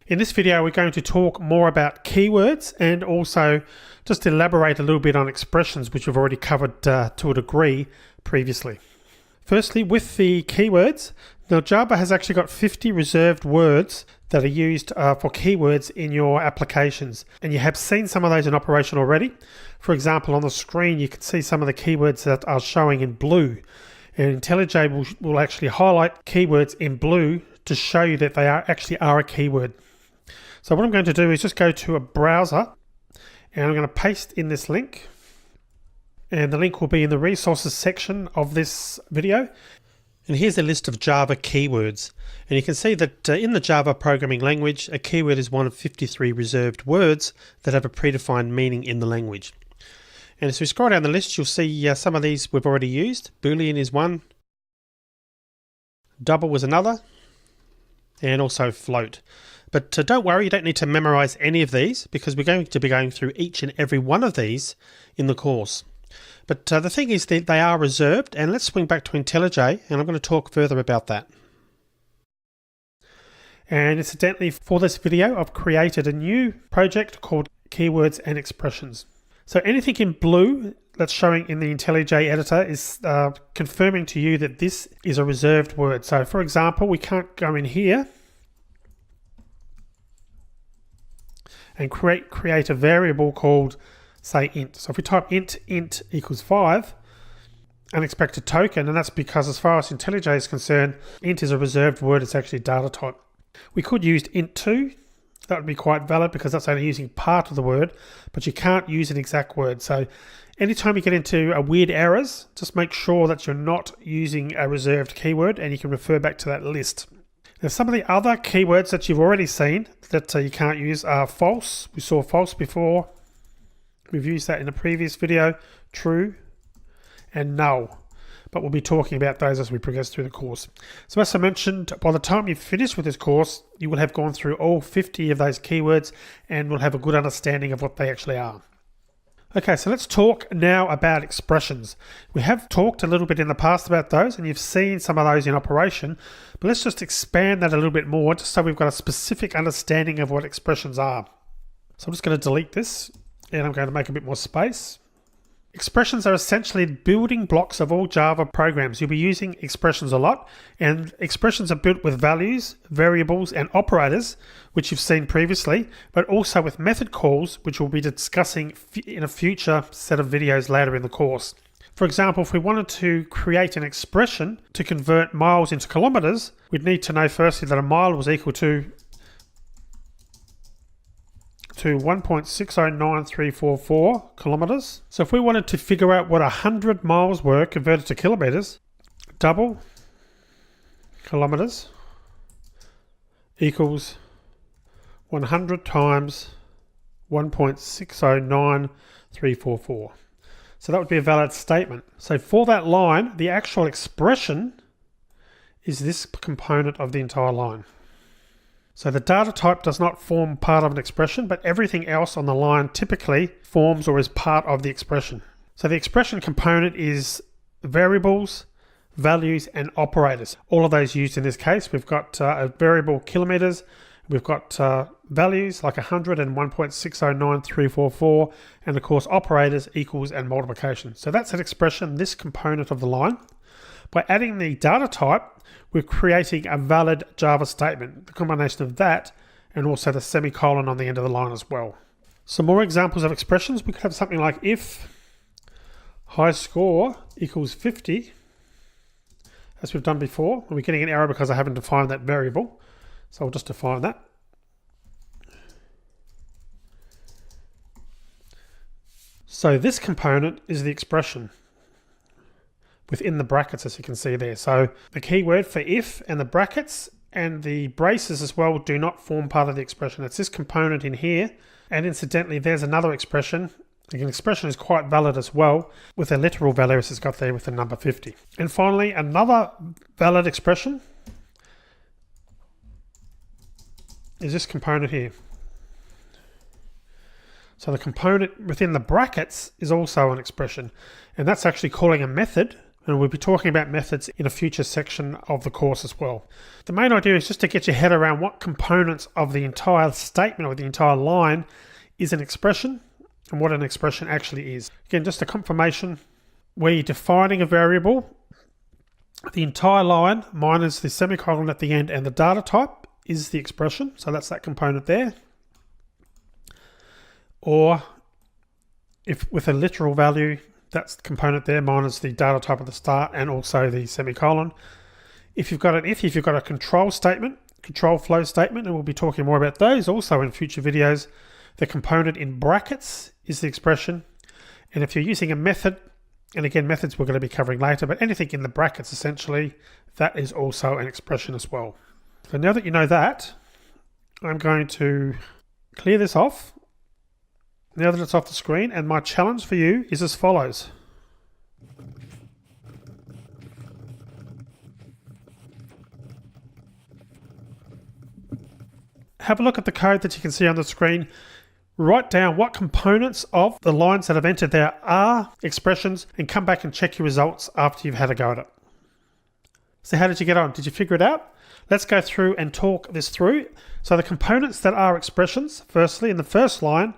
In this video, we're going to talk more about keywords and also just elaborate a little bit on expressions, which we've already covered to a degree previously. Firstly, with the keywords, now Java has actually got 50 reserved words that are used for keywords in your applications. And you have seen some of those in operation already. For example, on the screen, you can see some of the keywords that are showing in blue. And IntelliJ will actually highlight keywords in blue to show you that they actually are a keyword. So what I'm going to do is just go to a browser and I'm going to paste in this link, and the link will be in the resources section of this video. And here's a list of Java keywords, and you can see that in the Java programming language, a keyword is one of 53 reserved words that have a predefined meaning in the language. And as we scroll down the list, you'll see some of these we've already used. Boolean is one, double was another, and also float. But don't worry, you don't need to memorize any of these because we're going to be going through each and every one of these in the course. But the thing is that they are reserved, and let's swing back to IntelliJ, and I'm going to talk further about that. And incidentally, for this video, I've created a new project called Keywords and Expressions. So anything in blue that's showing in the IntelliJ editor is confirming to you that this is a reserved word. So for example, we can't go in here and create a variable called, say, int. So if we type int equals 5, unexpected token, and that's because as far as IntelliJ is concerned, int is a reserved word, it's actually data type. We could use int2, that would be quite valid because that's only using part of the word, but you can't use an exact word. So anytime you get into weird errors, just make sure that you're not using a reserved keyword, and you can refer back to that list. Now, some of the other keywords that you've already seen that you can't use are false. We saw false before. We've used that in a previous video. True and null. But we'll be talking about those as we progress through the course. So as I mentioned, by the time you've finished with this course, you will have gone through all 50 of those keywords and will have a good understanding of what they actually are. Okay, so let's talk now about expressions. We have talked a little bit in the past about those, and you've seen some of those in operation, but let's just expand that a little bit more, just so we've got a specific understanding of what expressions are. So I'm just going to delete this, and I'm going to make a bit more space. Expressions are essentially building blocks of all Java programs. You'll be using expressions a lot, and expressions are built with values, variables, and operators, which you've seen previously, but also with method calls, which we'll be discussing in a future set of videos later in the course. For example, if we wanted to create an expression to convert miles into kilometers, we'd need to know firstly that a mile was equal to 1.609344 kilometers. So if we wanted to figure out what 100 miles were converted to kilometers, double kilometers equals 100 times 1.609344. So that would be a valid statement. So for that line, the actual expression is this component of the entire line. So the data type does not form part of an expression, but everything else on the line typically forms or is part of the expression. So the expression component is variables, values, and operators. All of those used in this case. We've got a variable kilometers, we've got values like 100 and 1.609344, and of course operators, equals, and multiplication. So that's an expression, this component of the line. By adding the data type, we're creating a valid Java statement, the combination of that and also the semicolon on the end of the line as well. Some more examples of expressions. We could have something like if high score equals 50, as we've done before. We're getting an error because I haven't defined that variable. So I'll just define that. So this component is the expression within the brackets, as you can see there. So the keyword for if and the brackets and the braces as well do not form part of the expression. It's this component in here. And incidentally, there's another expression. The expression is quite valid as well, with a literal value as it's got there with the number 50. And finally, another valid expression is this component here. So the component within the brackets is also an expression, and that's actually calling a method And we'll be talking about methods in a future section of the course as well. The main idea is just to get your head around what components of the entire statement or the entire line is an expression and what an expression actually is. Again, just a confirmation, where you're defining a variable, the entire line minus the semicolon at the end and the data type is the expression. So that's that component there. Or if with a literal value, that's the component there minus the data type at the start and also the semicolon. If you've got if you've got a control statement, control flow statement, and we'll be talking more about those also in future videos, the component in brackets is the expression. And if you're using a method, and again, methods we're going to be covering later, but anything in the brackets essentially, that is also an expression as well. So now that you know that, I'm going to clear this off. Now that it's off the screen, and my challenge for you is as follows. Have a look at the code that you can see on the screen. Write down what components of the lines that I've entered there are expressions and come back and check your results after you've had a go at it. So how did you get on? Did you figure it out? Let's go through and talk this through. So the components that are expressions, firstly, in the first line,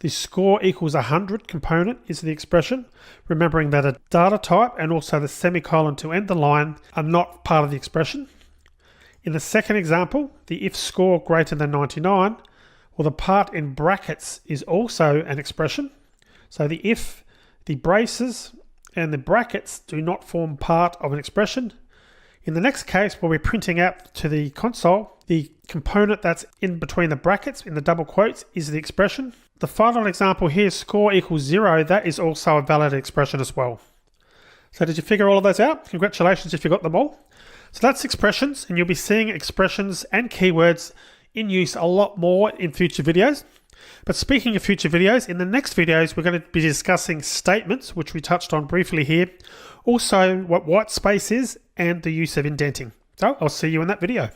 the score equals 100 component is the expression, remembering that a data type and also the semicolon to end the line are not part of the expression. In the second example, the if score greater than 99, well, the part in brackets is also an expression. So the if, the braces, and the brackets do not form part of an expression. In the next case, where we're printing out to the console, the component that's in between the brackets, in the double quotes, is the expression. The final example here, score equals 0, that is also a valid expression as well. So did you figure all of those out? Congratulations if you got them all. So that's expressions, and you'll be seeing expressions and keywords in use a lot more in future videos. But speaking of future videos, in the next videos, we're going to be discussing statements, which we touched on briefly here. Also, what white space is and the use of indenting. So I'll see you in that video.